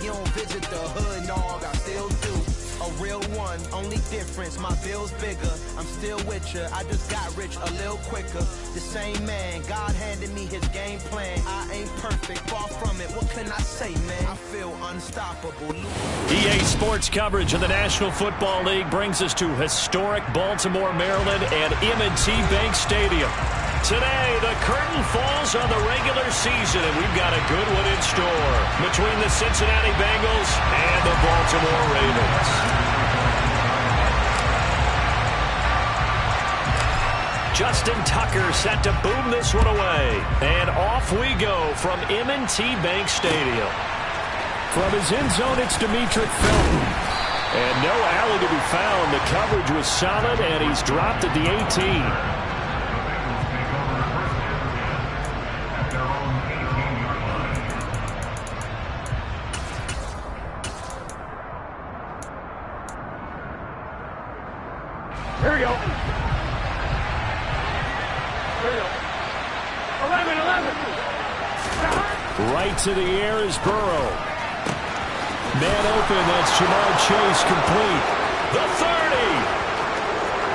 you don't visit the hood, dog, I still do. A real one, only difference, my bill's bigger. I'm still with ya, I just got rich a little quicker. The same man, God handed me his game plan. I ain't perfect, far from it, what can I say, man? I feel unstoppable. EA Sports coverage of the National Football League brings us to historic Baltimore, Maryland and M&T Bank Stadium. Today, the curtain falls on the regular season, and we've got a good one in store between the Cincinnati Bengals and the Baltimore Ravens. Justin Tucker set to boom this one away. And off we go from M&T Bank Stadium. From his end zone, it's Demetric Felton. And no alley to be found. The coverage was solid, and he's dropped at the 18. Here we go. Here we go. 11. Right to the air is Burrow. Man open, that's Jamar Chase complete. The 30.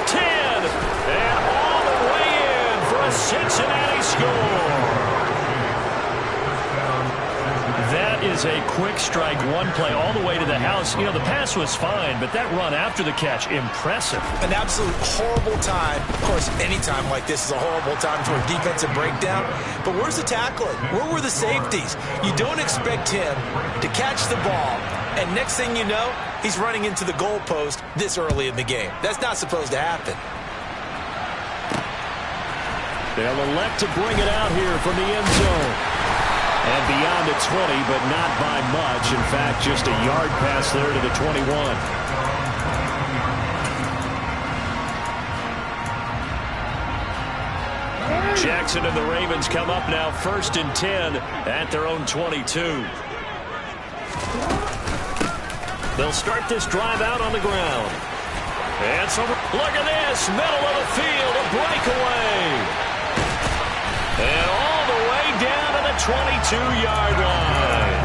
10. And all the way in for a Cincinnati score. That is a quick strike one play all the way to the house. You know, the pass was fine, but that run after the catch, impressive. An absolute horrible time. Of course, any time like this is a horrible time for a defensive breakdown. But where's the tackling? Where were the safeties? You don't expect him to catch the ball, and next thing you know, he's running into the goalpost this early in the game. That's not supposed to happen. They'll elect to bring it out here from the end zone. And beyond the 20, but not by much. In fact, just a yard pass there to the 21. Jackson and the Ravens come up now 1st and 10 at their own 22. They'll start this drive out on the ground. And so, look at this, middle of the field, a breakaway. And all the way down to the 22-yard line.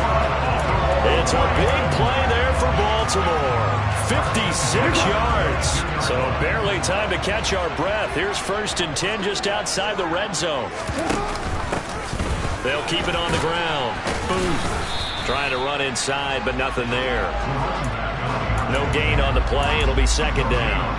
It's a big play there for Baltimore. 56 yards. So barely time to catch our breath. Here's 1st and 10 just outside the red zone. They'll keep it on the ground. Trying to run inside, but nothing there. No gain on the play. It'll be 2nd down.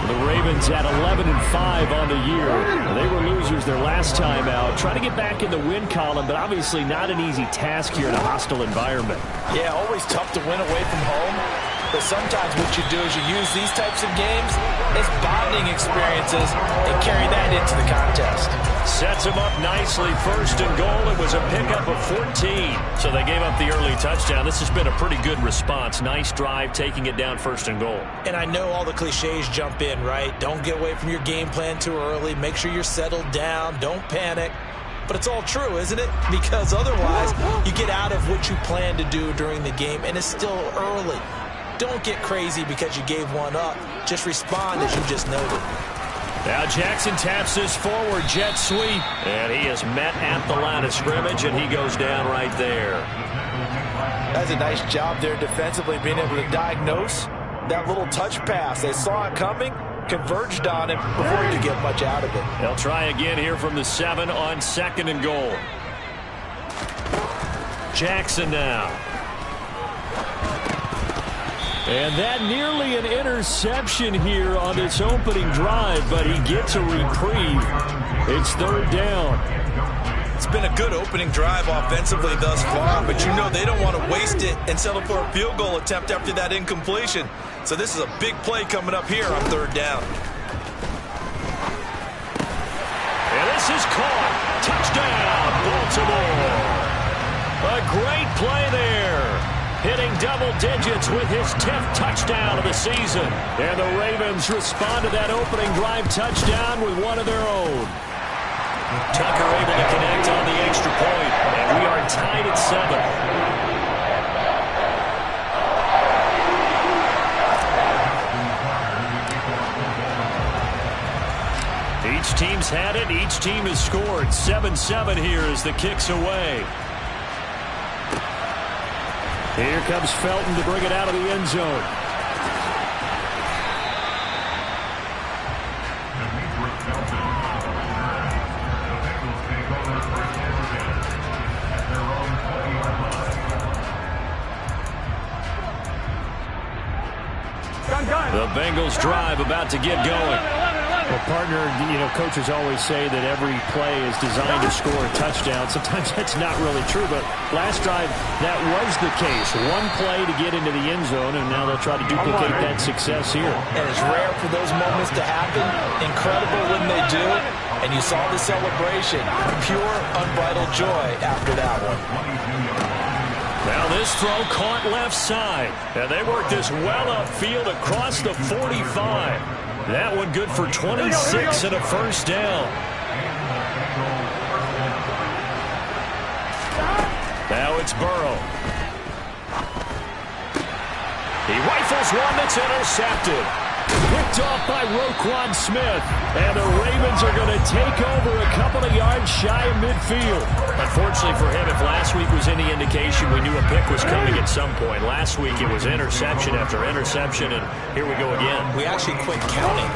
The Ravens at 11-5 on the year. They were losers their last time out. Trying to get back in the win column, but obviously not an easy task here in a hostile environment. Yeah, always tough to win away from home. But sometimes what you do is you use these types of games as bonding experiences and carry that into the contest. Sets him up nicely. 1st and goal. It was a pickup of 14. So they gave up the early touchdown. This has been a pretty good response. Nice drive, taking it down 1st and goal. And I know all the cliches jump in, right? Don't get away from your game plan too early. Make sure you're settled down. Don't panic. But it's all true, isn't it? Because otherwise, you get out of what you plan to do during the game, and it's still early. Don't get crazy because you gave one up. Just respond as you just noted. Now Jackson taps this forward jet sweep. And he is met at the line of scrimmage, and he goes down right there. That's a nice job there defensively, being able to diagnose that little touch pass. They saw it coming, converged on it before you could get much out of it. They'll try again here from the 7 on 2nd and goal. Jackson now. And that nearly an interception here on this opening drive, but he gets a reprieve. It's 3rd down. It's been a good opening drive offensively thus far, but you know they don't want to waste it and settle for a field goal attempt after that incompletion. So this is a big play coming up here on 3rd down. And this is caught. Touchdown, Baltimore. A great play there. Hitting double digits with his 10th touchdown of the season. And the Ravens respond to that opening drive touchdown with one of their own. Tucker able to connect on the extra point, and we are tied at 7. Each team's had it. Each team has scored. 7-7 here as the kick's away. Here comes Felton to bring it out of the end zone. The Bengals drive about to get going. Well, partner, coaches always say that every play is designed to score a touchdown. Sometimes that's not really true, but last drive, that was the case. One play to get into the end zone, and now they'll try to duplicate that success here. And it's rare for those moments to happen. Incredible when they do. And you saw the celebration. Pure, unbridled joy after that one. Now this throw caught left side. And they work this well upfield across the 45. That one good for 26 and a first down. Now it's Burrow. He rifles one that's intercepted. Picked off by Roquan Smith. And the Ravens are going to take over a couple of yards shy of midfield. Unfortunately for him, if last week was any indication, we knew a pick was coming at some point. Last week it was interception after interception, and here we go again. We actually quit counting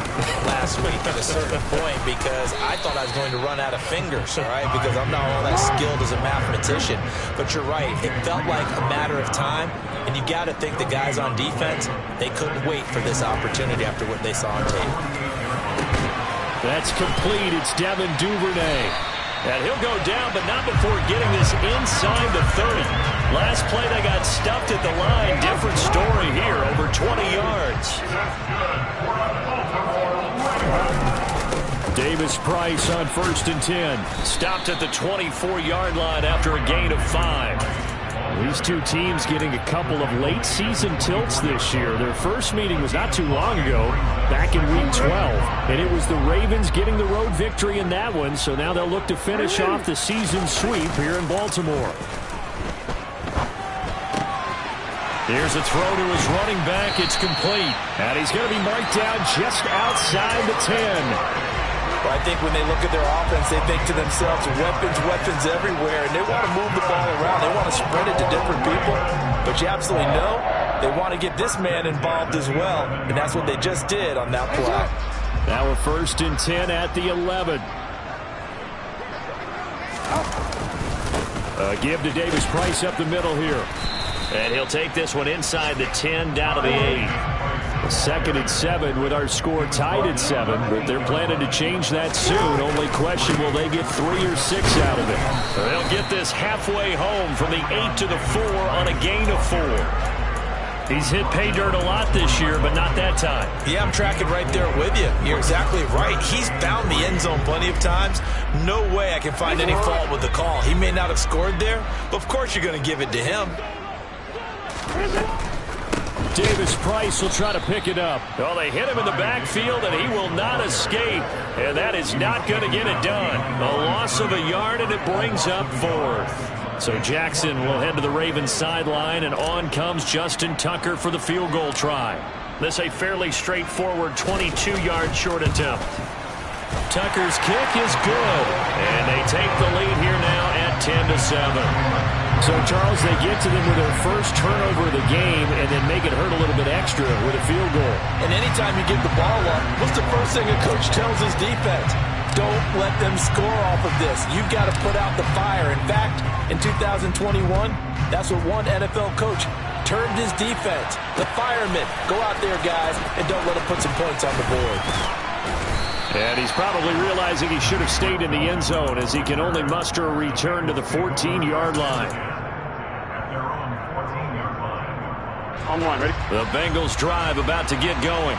last week at a certain point because I thought I was going to run out of fingers, all right, because I'm not all that skilled as a mathematician. But you're right. It felt like a matter of time, and you got to think the guys on defense, they couldn't wait for this opportunity after what they saw on tape. That's complete. It's Devin Duvernay. And he'll go down, but not before getting this inside the 30. Last play, they got stuffed at the line. Different story here, over 20 yards. Davis Price on 1st and 10. Stopped at the 24-yard line after a gain of 5. These two teams getting a couple of late-season tilts this year. Their first meeting was not too long ago, back in Week 12. And it was the Ravens getting the road victory in that one, so now they'll look to finish off the season sweep here in Baltimore. Here's a throw to his running back. It's complete. And he's going to be marked down just outside the 10. Well, I think when they look at their offense, they think to themselves, weapons everywhere, and they want to move the ball around. They want to spread it to different people, but you absolutely know they want to get this man involved as well, and that's what they just did on that play. Now a 1st and 10 at the 11. Give to Davis Price up the middle here. And he'll take this one inside the 10 down to the 8. 2nd and 7 with our score tied at 7, but they're planning to change that soon. Only question, will they get 3 or 6 out of it? They'll get this halfway home from the 8 to the 4 on a gain of 4. He's hit pay dirt a lot this year, but not that time. Yeah, I'm tracking right there with you. You're exactly right. He's found the end zone plenty of times. No way I can find any fault with the call. He may not have scored there, but of course you're going to give it to him. Davis Price will try to pick it up. Well, they hit him in the backfield, and he will not escape. And that is not going to get it done. A loss of a yard, and it brings up 4th. So Jackson will head to the Ravens sideline, and on comes Justin Tucker for the field goal try. This a fairly straightforward 22-yard short attempt. Tucker's kick is good, and they take the lead here now at 10-7. So, Charles, they get to them with their first turnover of the game and then make it hurt a little bit extra with a field goal. And anytime you give the ball up, what's the first thing a coach tells his defense? Don't let them score off of this. You've got to put out the fire. In fact, in 2021, that's what one NFL coach termed his defense. The firemen. Go out there, guys, and don't let them put some points on the board. And he's probably realizing he should have stayed in the end zone as he can only muster a return to the 14-yard line. On one, ready? The Bengals drive about to get going.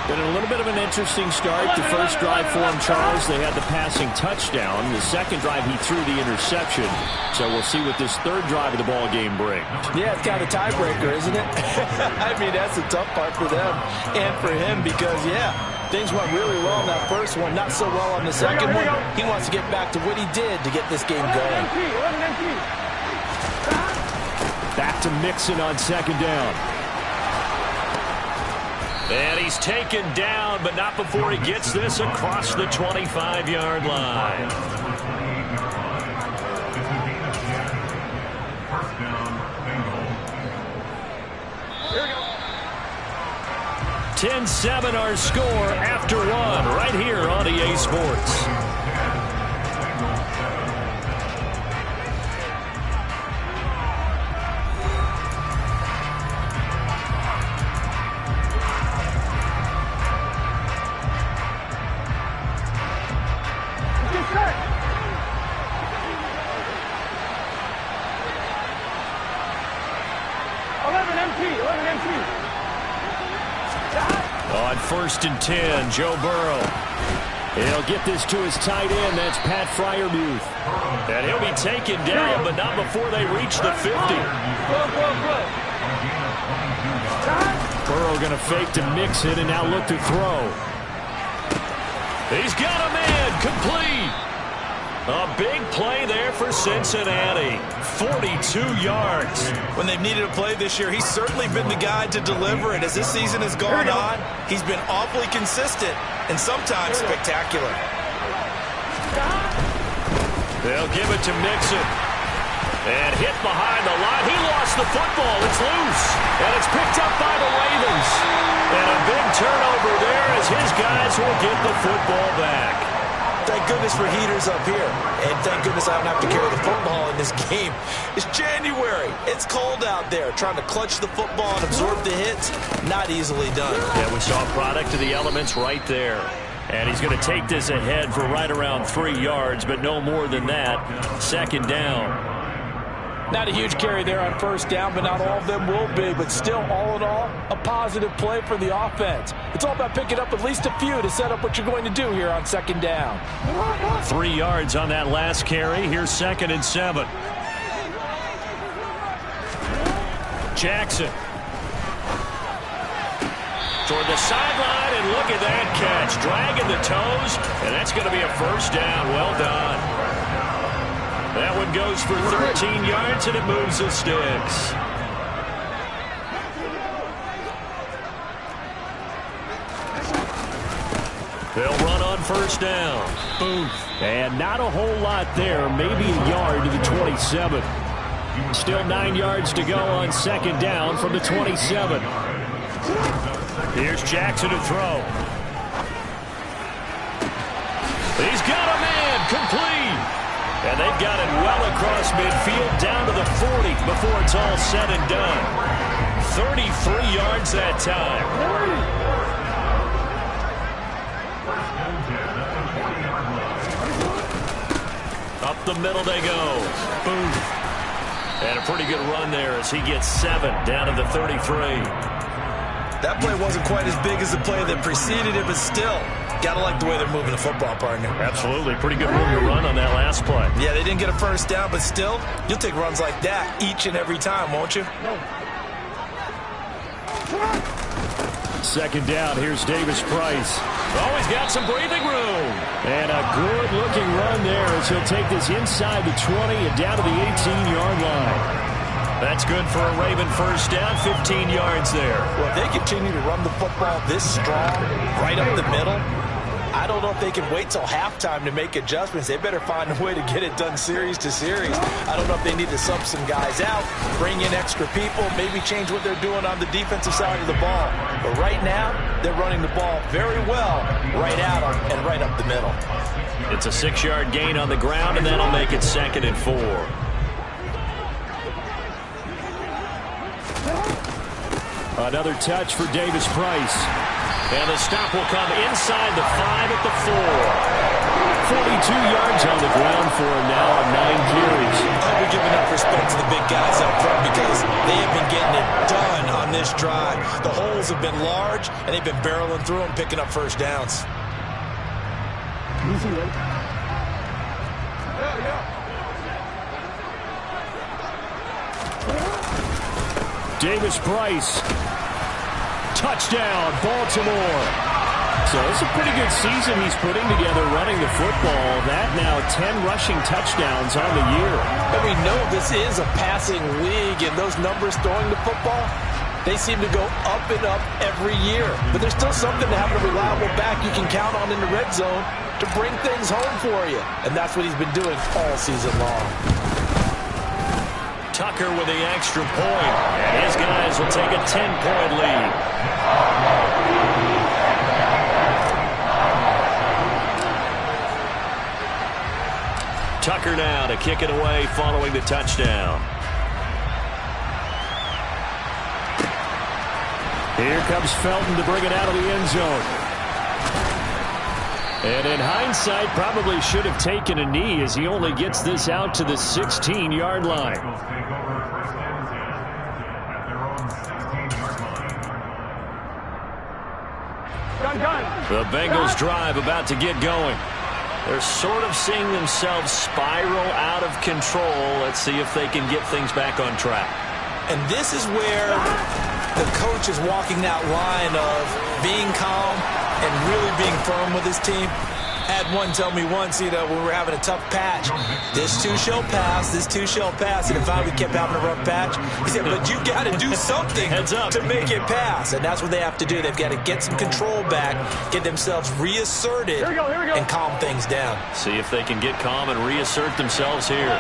Been a little bit of an interesting start. The first drive for him, Charles, they had the passing touchdown. The second drive, he threw the interception. So we'll see what this third drive of the ball game brings. Yeah, it's kind of a tiebreaker, isn't it? I mean, that's the tough part for them and for him because, yeah, things went really well in that first one, not so well on the second one. He wants to get back to what he did to get this game going. Back to Mixon on 2nd down. And he's taken down, but not before he gets this across the 25-yard line. Here we go. 10-7 our score after one right here on EA Sports. On 1st and 10, Joe Burrow. He'll get this to his tight end. That's Pat Freiermuth. And he'll be taken down, but not before they reach the 50. Burrow going to fake to mix it and now look to throw. He's got a man, complete. A big play there for Cincinnati. 42 yards. When they've needed a play this year, he's certainly been the guy to deliver it. As this season has gone on, he's been awfully consistent and sometimes spectacular. They'll give it to Mixon. And hit behind the line. He lost the football. It's loose. And it's picked up by the Ravens. And a big turnover there as his guys will get the football back. Thank goodness for heaters up here. And thank goodness I don't have to carry the football in this game. It's January. It's cold out there. Trying to clutch the football and absorb the hits, not easily done. Yeah, we saw a product of the elements right there. And he's going to take this ahead for right around 3 yards, but no more than that. 2nd down. Not a huge carry there on 1st down, but not all of them will be. But still, all in all, a positive play for the offense. It's all about picking up at least a few to set up what you're going to do here on 2nd down. 3 yards on that last carry. Here's 2nd and 7. Jackson. Toward the sideline, and look at that catch. Dragging the toes, and that's going to be a 1st down. Well done. That one goes for 13 yards, and it moves the sticks. They'll run on 1st down. Boom. And not a whole lot there. Maybe a yard to the 27. Still 9 yards to go on 2nd down from the 27. Here's Jackson to throw. He's got a man, complete. And they've got it well across midfield down to the 40 before it's all said and done. 33 yards that time. Up the middle they go. Boom. And a pretty good run there as he gets 7 down to the 33. That play wasn't quite as big as the play that preceded it, but still, got to like the way they're moving the football, partner. Absolutely. Pretty good room to run on that last play. Yeah, they didn't get a 1st down, but still, you'll take runs like that each and every time, won't you? 2nd down. Here's Davis Price. Oh, he's got some breathing room. And a good-looking run there as he'll take this inside the 20 and down to the 18-yard line. That's good for a Raven 1st down, 15 yards there. Well, if they continue to run the football this strong, right up the middle, I don't know if they can wait till halftime to make adjustments. They better find a way to get it done series to series. I don't know if they need to sub some guys out, bring in extra people, maybe change what they're doing on the defensive side of the ball. But right now, they're running the ball very well right at them and right up the middle. It's a 6-yard gain on the ground, and that'll make it 2nd and 4. Another touch for Davis Price. And the stop will come inside the 5 at the 4. 42 yards on the ground for him now on 9 carries. I'll be giving up respect to the big guys up front because they have been getting it done on this drive. The holes have been large, and they've been barreling through them, picking up 1st downs. Davis Price. Touchdown, Baltimore. So it's a pretty good season he's putting together running the football. That now 10 rushing touchdowns on the year. And we know this is a passing league, and those numbers throwing the football, they seem to go up and up every year. But there's still something to having a reliable back you can count on in the red zone to bring things home for you. And that's what he's been doing all season long. Tucker with the extra point. And his guys will take a 10-point lead. Tucker now to kick it away following the touchdown. Here comes Felton to bring it out of the end zone. And in hindsight, probably should have taken a knee as he only gets this out to the 16-yard line. The Bengals drive about to get going. They're sort of seeing themselves spiral out of control. Let's see if they can get things back on track. And this is where the coach is walking that line of being calm and really being firm with his team. Had one tell me once, when we were having a tough patch, this too shall pass, this too shall pass. And if we kept having a rough patch, he said, but you got to do something to make it pass. And that's what they have to do. They've got to get some control back, get themselves reasserted, and calm things down. See if they can get calm and reassert themselves here.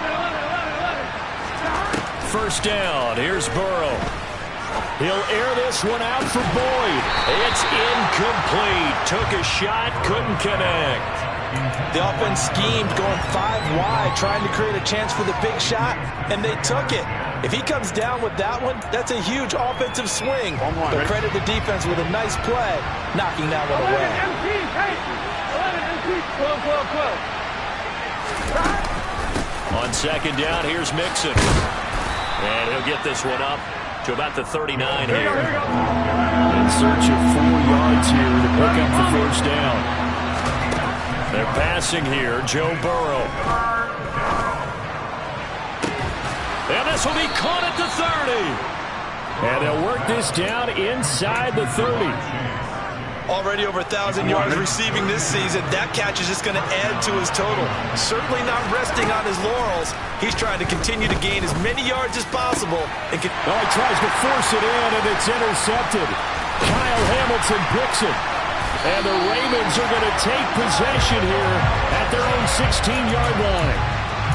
First down. Here's Burrow. He'll air this one out for Boyd. It's incomplete. Took a shot, couldn't connect. The offense schemed, going 5 wide, trying to create a chance for the big shot, and they took it. If he comes down with that one, that's a huge offensive swing. But credit the defense with a nice play, knocking that one away. On second down, here's Mixon. And he'll get this one up to about the 39 here. In search of 4 yards here to pick up the first down. They're passing here, Joe Burrow. And this will be caught at the 30. And they'll work this down inside the 30. Already over 1,000 yards receiving this season. That catch is just going to add to his total. Certainly not resting on his laurels. He's trying to continue to gain as many yards as possible. And he tries to force it in, and it's intercepted. Kyle Hamilton picks it. And the Ravens are going to take possession here at their own 16-yard line.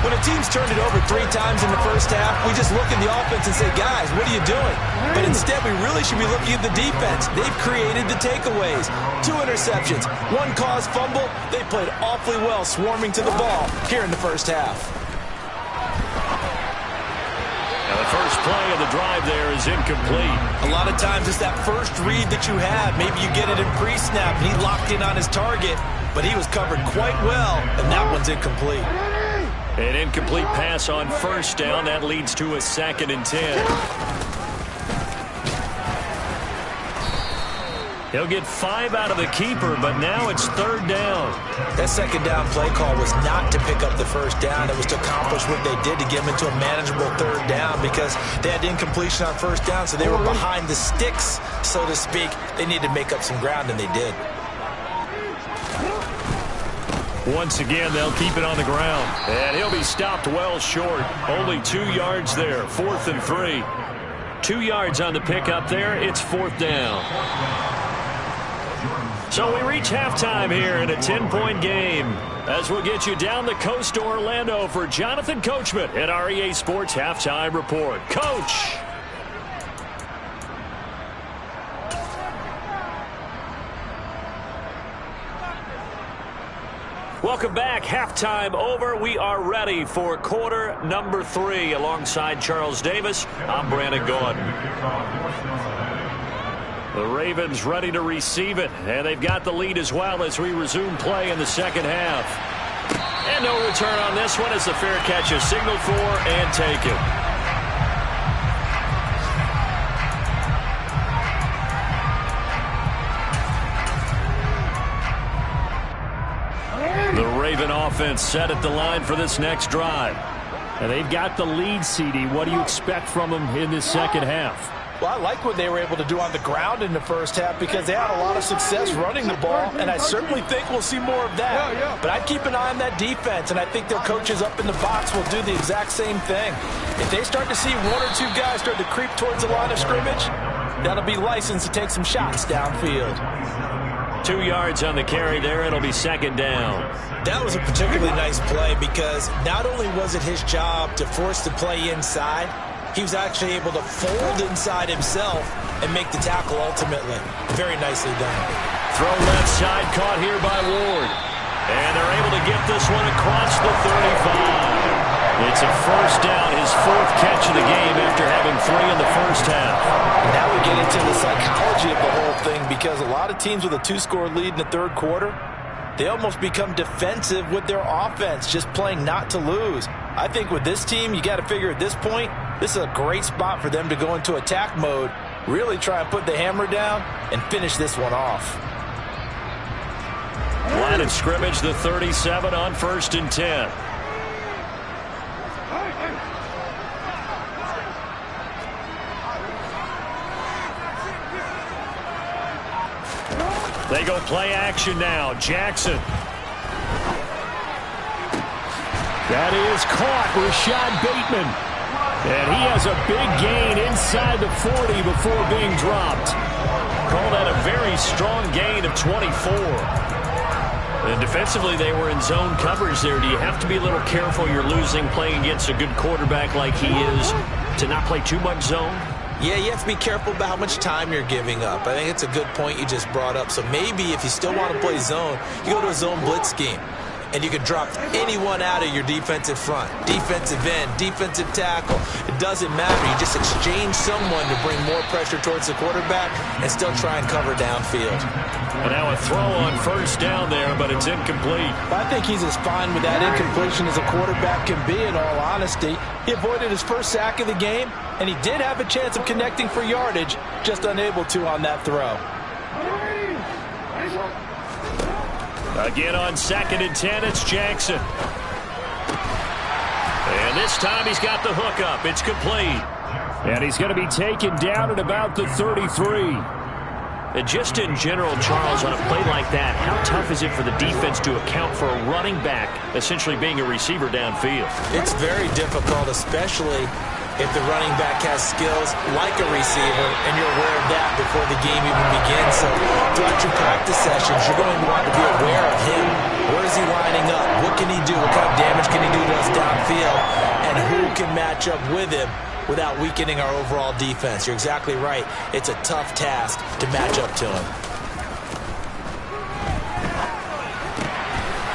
When a team's turned it over 3 times in the first half, we just look at the offense and say, guys, what are you doing? But instead, we really should be looking at the defense. They've created the takeaways. 2 interceptions, 1 caused fumble. They played awfully well swarming to the ball here in the first half. Now the first play of the drive there is incomplete. A lot of times it's that first read that you have. Maybe you get it in pre-snap, and he locked in on his target, but he was covered quite well, and that one's incomplete. An incomplete pass on first down. That leads to a 2nd and 10. He'll get 5 out of the keeper, but now it's 3rd down. That 2nd down play call was not to pick up the first down. It was to accomplish what they did to get them into a manageable 3rd down because they had incompletion on first down, so they were behind the sticks, so to speak. They needed to make up some ground, and they did. Once again, they'll keep it on the ground. And he'll be stopped well short. Only 2 yards there. 4th and 3. 2 yards on the pickup there. It's 4th down. So we reach halftime here in a 10-point game. As we'll get you down the coast to Orlando for Jonathan Coachman at our EA Sports Halftime Report. Coach! Welcome back. Halftime over. We are ready for quarter number 3. Alongside Charles Davis, I'm Brandon Gordon. The Ravens ready to receive it, and they've got the lead as well as we resume play in the second half. And no return on this one as the fair catch is signaled for and taken. The Raven offense set at the line for this next drive. And they've got the lead, CD. What do you expect from them in this second half? Well, I like what they were able to do on the ground in the first half because they had a lot of success running the ball, and I certainly think we'll see more of that. But I'd keep an eye on that defense, and I think their coaches up in the box will do the exact same thing. If they start to see 1 or 2 guys start to creep towards the line of scrimmage, that'll be licensed to take some shots downfield. 2 yards on the carry there. It'll be 2nd down. That was a particularly nice play because not only was it his job to force the play inside, He was actually able to fold inside himself and make the tackle ultimately. Very nicely done. Throw left side, caught here by Ward. And they're able to get this one across the 35. It's a first down, his fourth catch of the game after having 3 in the first half. Now we get into the psychology of the whole thing, because a lot of teams with a 2-score lead in the third quarter, they almost become defensive with their offense, just playing not to lose. I think with this team, you got to figure at this point, this is a great spot for them to go into attack mode, really try and put the hammer down and finish this one off. Line of scrimmage, the 37 on 1st and 10. They go play action now. Jackson. That is caught. Rashad Bateman. And he has a big gain inside the 40 before being dropped. Call that a very strong gain of 24. And defensively, they were in zone coverage there. Do you have to be a little careful? You're losing playing against a good quarterback like he is to not play too much zone? Yeah, you have to be careful about how much time you're giving up. I think it's a good point you just brought up. So maybe if you still want to play zone, you go to a zone blitz scheme. And you can drop anyone out of your defensive front. Defensive end, defensive tackle. It doesn't matter. You just exchange someone to bring more pressure towards the quarterback and still try and cover downfield. And now a throw on first down there, but it's incomplete. I think he's as fine with that incompletion as a quarterback can be, in all honesty. He avoided his first sack of the game, and he did have a chance of connecting for yardage, just unable to on that throw. Again on 2nd and 10, it's Jackson. And this time he's got the hook up. It's complete. And he's going to be taken down at about the 33. And just in general, Charles, on a play like that, how tough is it for the defense to account for a running back essentially being a receiver downfield? It's very difficult, especially if the running back has skills like a receiver, and you're aware of that before the game even begins. So throughout your practice sessions, you're going to want to be aware of him. Where is he lining up? What can he do? What kind of damage can he do to us downfield? And who can match up with him without weakening our overall defense? You're exactly right. It's a tough task to match up to him.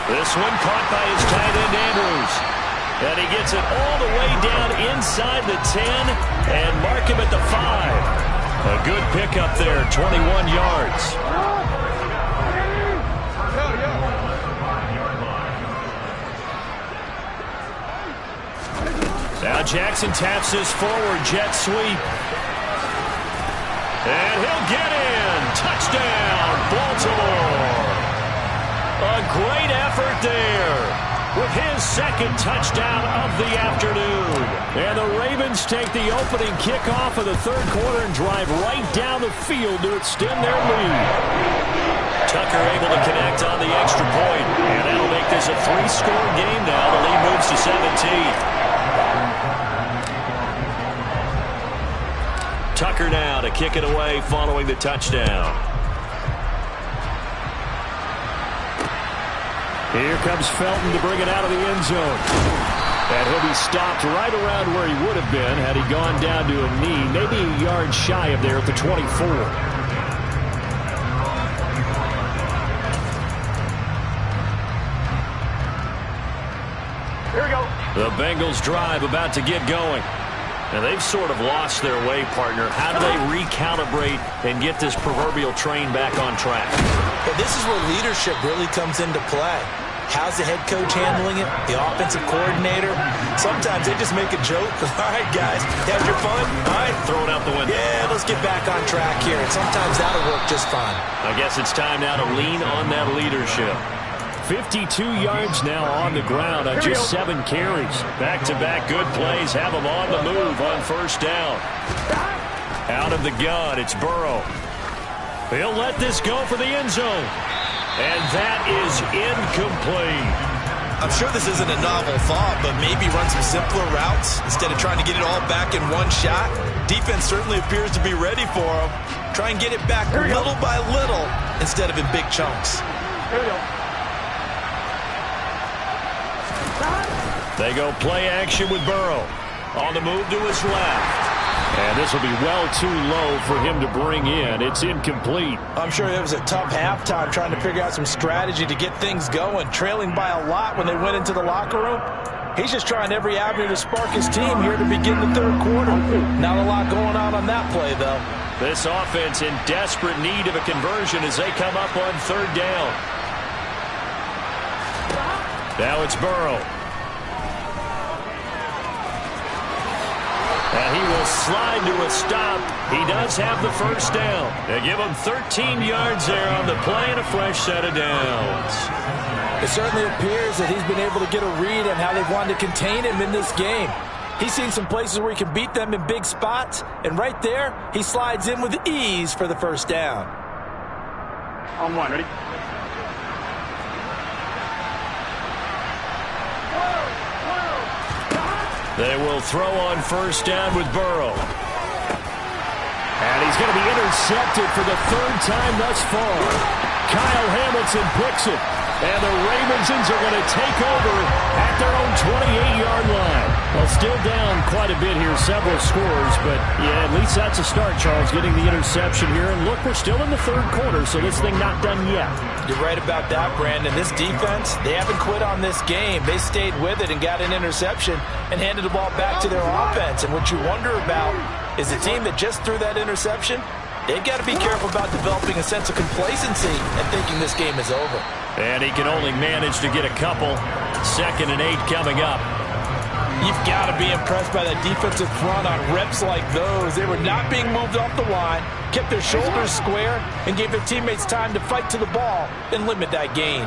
This one caught by his tight end, Andrews. And he gets it all the way down inside the 10 and mark him at the 5. A good pickup there, 21 yards. Now Jackson taps this forward jet sweep. And he'll get in. Touchdown, Baltimore. A great effort there with his second touchdown of the afternoon. And the Ravens take the opening kickoff of the third quarter and drive right down the field to extend their lead. Tucker able to connect on the extra point. And that'll make this a 3-score game now. The lead moves to 17. Tucker now to kick it away following the touchdown. Here comes Felton to bring it out of the end zone. And he'll be stopped right around where he would have been had he gone down to a knee, maybe a yard shy of there at the 24. Here we go. The Bengals drive about to get going. And they've sort of lost their way, partner. How do they recalibrate and get this proverbial train back on track? Well, this is where leadership really comes into play. How's the head coach handling it? The offensive coordinator? Sometimes they just make a joke. All right, guys, had your fun? All right. Throw it out the window. Yeah, let's get back on track here. And sometimes that'll work just fine. I guess it's time now to lean on that leadership. 52 yards now on the ground on just 7 carries. Back-to-back good plays have them on the move on first down. Out of the gun, it's Burrow. He'll let this go for the end zone. And that is incomplete. I'm sure this isn't a novel thought, but maybe run some simpler routes instead of trying to get it all back in one shot. Defense certainly appears to be ready for him. Try and get it back little by little instead of in big chunks. Here we go. They go play action with Burrow. On the move to his left. And this will be well too low for him to bring in. It's incomplete. I'm sure it was a tough halftime trying to figure out some strategy to get things going, trailing by a lot when they went into the locker room. He's just trying every avenue to spark his team here to begin the third quarter. Not a lot going on that play, though. This offense in desperate need of a conversion as they come up on third down. Now it's Burrow. And he will slide to a stop. He does have the first down. They give him 13 yards there on the play and a fresh set of downs. It certainly appears that he's been able to get a read on how they've wanted to contain him in this game. He's seen some places where he can beat them in big spots, and right there, he slides in with ease for the first down. On one, ready? They will throw on first down with Burrow. And he's going to be intercepted for the third time thus far. Kyle Hamilton picks it. And the Ravensons are going to take over at their own 28-yard line. Well, still down quite a bit here, several scores. But, yeah, at least that's a start, Charles, getting the interception here. And look, we're still in the third quarter, so this thing not done yet. You're right about that, Brandon. This defense, they haven't quit on this game. They stayed with it and got an interception and handed the ball back to their offense. And what you wonder about is the team that just threw that interception, they've got to be careful about developing a sense of complacency and thinking this game is over. And he can only manage to get a couple. 2nd and 8 coming up. You've got to be impressed by that defensive front on reps like those. They were not being moved off the line, kept their shoulders square, and gave their teammates time to fight to the ball and limit that gain.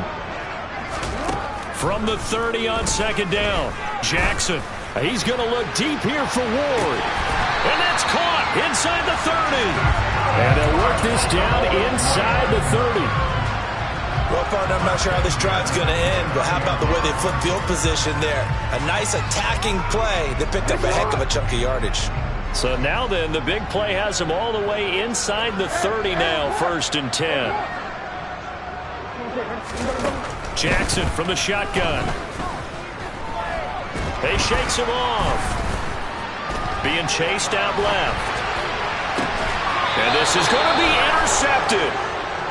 From the 30 on 2nd down, Jackson. He's going to look deep here for Ward. And that's caught inside the 30. And they'll work this down inside the 30. Well, partner, I'm not sure how this drive's going to end, but how about the way they flip field position there? A nice attacking play that picked up a heck of a chunk of yardage. So now then, the big play has them all the way inside the 30 now, 1st and 10. Jackson from the shotgun. He shakes him off. Being chased out left. And this is going to be intercepted.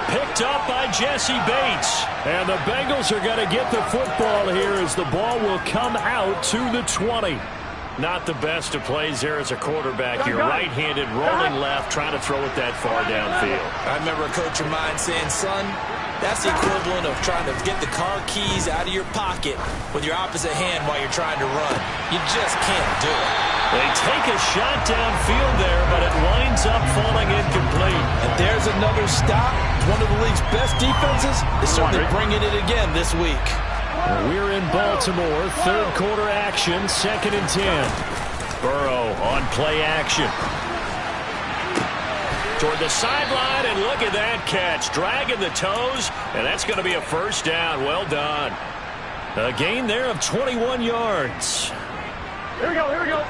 Picked up by Jesse Bates. And the Bengals are going to get the football here as the ball will come out to the 20. Not the best of plays there as a quarterback. You're right-handed, rolling left, trying to throw it that far downfield. I remember a coach of mine saying, son, that's the equivalent of trying to get the car keys out of your pocket with your opposite hand while you're trying to run. You just can't do it. They take a shot downfield there, but it winds up falling incomplete. And there's another stop. One of the league's best defenses is certainly bringing it again this week. We're in Baltimore. Third quarter action, 2nd and 10. Burrow on play action. Toward the sideline, and look at that catch. Dragging the toes, and that's going to be a first down. Well done. A gain there of 21 yards. Here we go, here we go.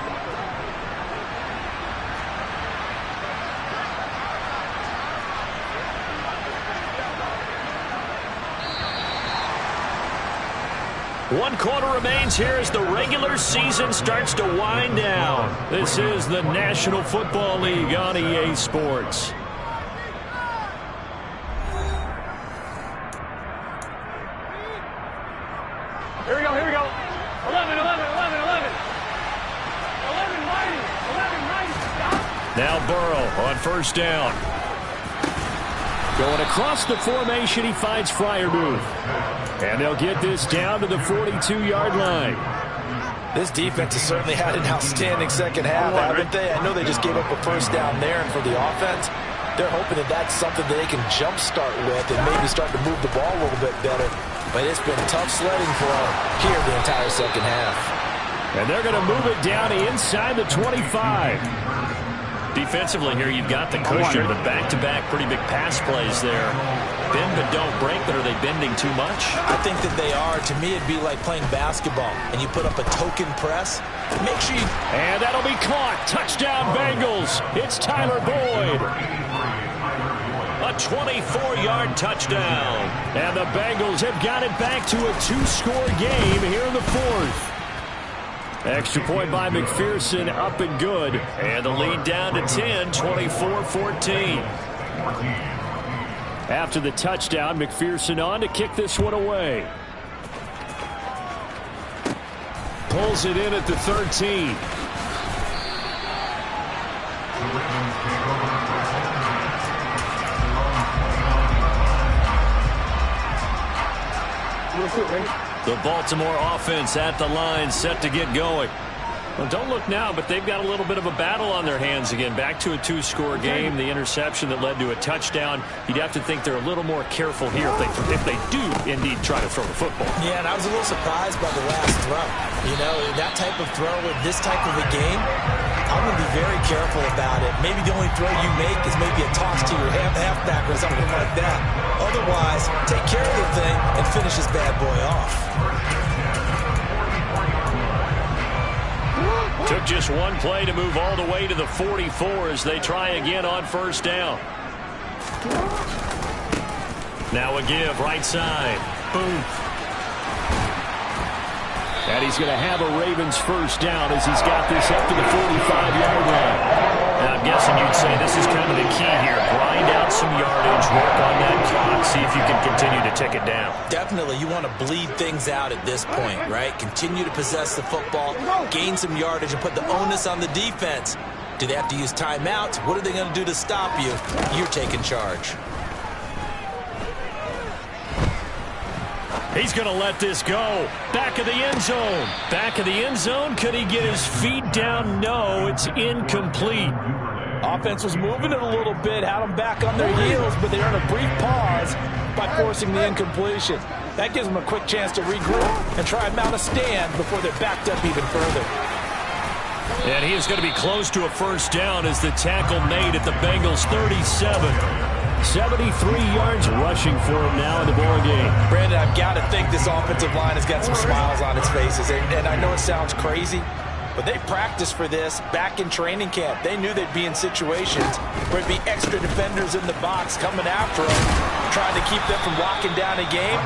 One quarter remains here as the regular season starts to wind down. This is the National Football League on EA Sports. Here we go, here we go. 11, 11, 11, 11. 11 mighty, 11 mighty. Stop. Now Burrow on first down. Going across the formation, he finds Freiermuth. And they'll get this down to the 42-yard line. This defense has certainly had an outstanding second half, haven't they? I know they just gave up a first down there, and for the offense, they're hoping that that's something that they can jumpstart with and maybe start to move the ball a little bit better. But it's been tough sledding for them here the entire second half. And they're going to move it down inside the 25. Defensively here, you've got the cushion, but back-to-back pretty big pass plays there. Bend but don't break, but are they bending too much? I think that they are. To me, it'd be like playing basketball, and you put up a token press. Make sure you... And that'll be caught. Touchdown, Bengals. It's Tyler Boyd. A 24-yard touchdown. And the Bengals have got it back to a 2-score game here in the fourth. Extra point by McPherson, up and good. And the lead down to 10, 24-14. After the touchdown, McPherson on to kick this one away. Pulls it in at the 13. The Baltimore offense at the line, set to get going. Well, don't look now, but they've got a little bit of a battle on their hands again. Back to a two-score game. The interception that led to a touchdown. You'd have to think they're a little more careful here if they do indeed try to throw the football. Yeah, and I was a little surprised by the last throw. You know, that type of throw in this type of a game, I'm going to be very careful about it. Maybe the only throw you make is maybe a toss to your halfback or something like that. Otherwise, take care of the thing and finish this bad boy off. Took just one play to move all the way to the 44 as they try again on first down. Now a give, right side. Boom. And he's going to have a Ravens first down as he's got this up to the 45-yard line. Now, I'm guessing you'd say this is kind of the key here. Grind out some yardage, work on that clock, see if you can continue to tick it down. Definitely, you want to bleed things out at this point, right? Continue to possess the football, gain some yardage, and put the onus on the defense. Do they have to use timeouts? What are they going to do to stop you? You're taking charge. He's going to let this go. Back of the end zone. Back of the end zone. Could he get his feet down? No, it's incomplete. Offense was moving it a little bit, had them back on their heels, but they earned a brief pause by forcing the incompletion. That gives them a quick chance to regroup and try and mount a stand before they're backed up even further. And he is going to be close to a first down as the tackle made at the Bengals 37. 73 yards rushing for him now in the ball game. Brandon, I've got to think this offensive line has got some smiles on its faces. And I know it sounds crazy, but they practiced for this back in training camp. They knew they'd be in situations where it'd be extra defenders in the box coming after them, trying to keep them from locking down a game.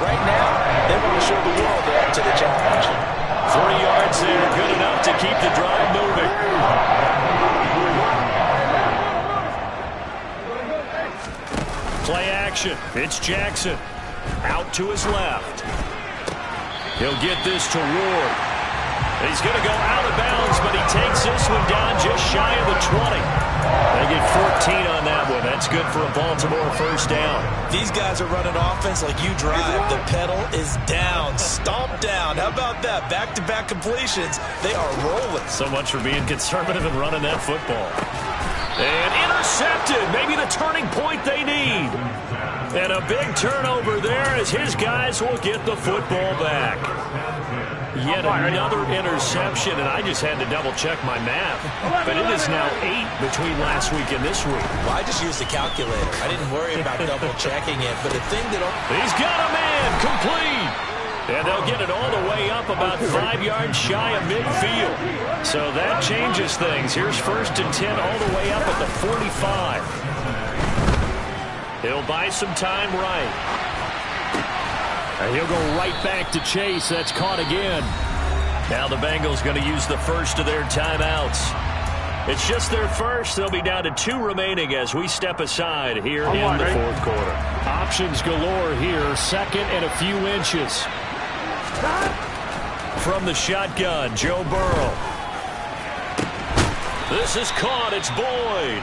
Right now, they want to show the world they're up to the challenge. 3 yards there, good enough to keep the drive moving. Play action. It's Jackson. Out to his left. He'll get this to Ward. He's going to go out of bounds, but he takes this one down just shy of the 20. They get 14 on that one. That's good for a Baltimore first down. These guys are running offense like you drive. The pedal is down. Stomp down. How about that? Back-to-back completions. They are rolling. So much for being conservative and running that football. And intercepted. Maybe the turning point they need. And a big turnover there as his guys will get the football back. Yet another interception, and I just had to double-check my math. But it is now 8 between last week and this week. Well, I just used a calculator. I didn't worry about double-checking it. But the thing that... He's got a man complete. And they'll get it all the way up about 5 yards shy of midfield. So that changes things. Here's first and 10 all the way up at the 45. He'll buy some time right. And he'll go right back to Chase. That's caught again. Now the Bengals going to use the first of their timeouts. It's just their first. They'll be down to 2 remaining as we step aside here in the fourth quarter. Options galore here. Second and a few inches. From the shotgun, Joe Burrow. This is caught. It's Boyd.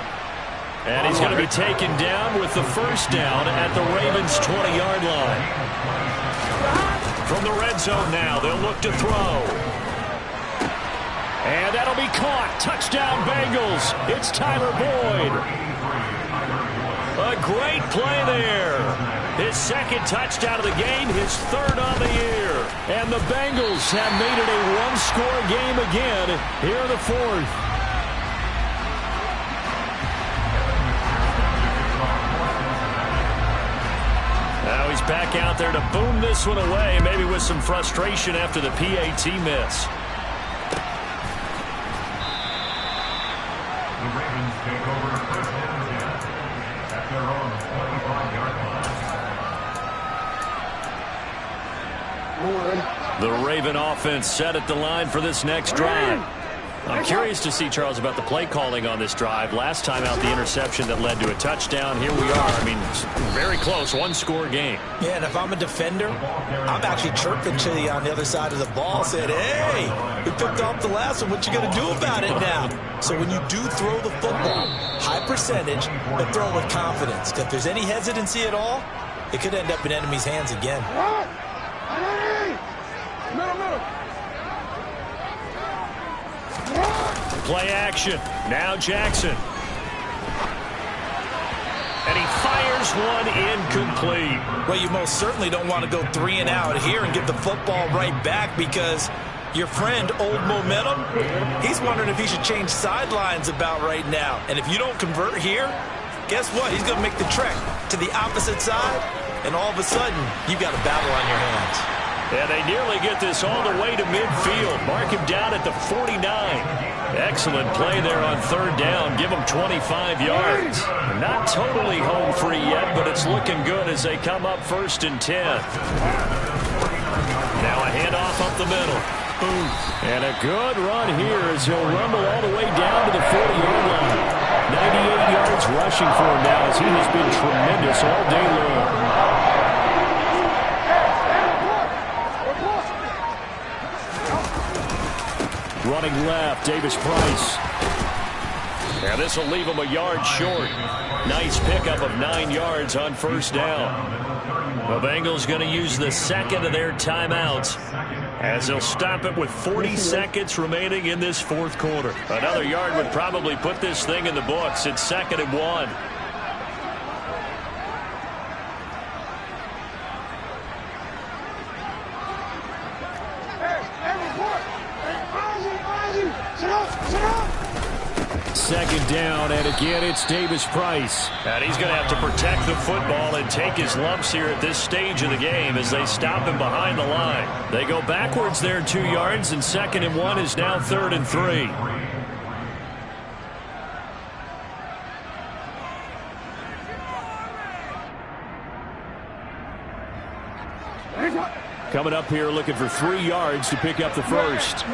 And he's going to be taken down with the first down at the Ravens' 20-yard line. From the red zone now, they'll look to throw. And that'll be caught. Touchdown, Bengals. It's Tyler Boyd. A great play there. His second touchdown of the game, his third on the year. And the Bengals have made it a one-score game again here in the fourth. Now he's back out there to boom this one away, maybe with some frustration after the PAT miss. The Ravens take over first and 10 at their own 25-yard line. The Raven offense set at the line for this next drive. I'm curious to see, Charles, about the play calling on this drive. Last time out, the interception that led to a touchdown. Here we are. I mean, very close, one-score game. Yeah, and if I'm a defender, I'm actually chirping to you on the other side of the ball, saying, hey, we picked off the last one. What you going to do about it now? So when you do throw the football, high percentage, but throw it with confidence. Because if there's any hesitancy at all, it could end up in enemy's hands again. Play action. Now Jackson. And he fires one incomplete. Well, you most certainly don't want to go 3 and out here and give the football right back, because your friend, Old Momentum, he's wondering if he should change sidelines about right now. And if you don't convert here, guess what? He's going to make the trek to the opposite side, and all of a sudden, you've got a battle on your hands. And they nearly get this all the way to midfield. Mark him down at the 49. Excellent play there on third down. Give them 25 yards. Not totally home free yet, but it's looking good as they come up 1st and 10. Now a handoff up the middle. And a good run here as he'll rumble all the way down to the 40-yard line. 98 yards rushing for him now as he has been tremendous all day long. Running left, Davis Price. And this will leave him a yard short. Nice pickup of 9 yards on first down. The Bengals going to use the second of their timeouts as they'll stop it with 40 seconds remaining in this fourth quarter. Another yard would probably put this thing in the books. It's 2nd and 1. Second down, and again it's Davis Price. And he's going to have to protect the football and take his lumps here at this stage of the game as they stop him behind the line. They go backwards there 2 yards, and 2nd and 1 is now 3rd and 3. Coming up here looking for 3 yards to pick up the first.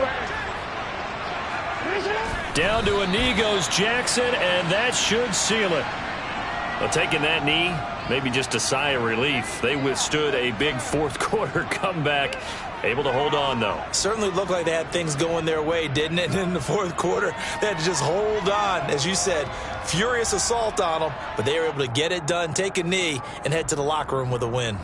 Down to a knee goes Jackson, and that should seal it. Well, taking that knee, maybe just a sigh of relief. They withstood a big fourth quarter comeback. Able to hold on, though. Certainly looked like they had things going their way, didn't it? In the fourth quarter, they had to just hold on. As you said, furious assault on them, but they were able to get it done, take a knee, and head to the locker room with a win.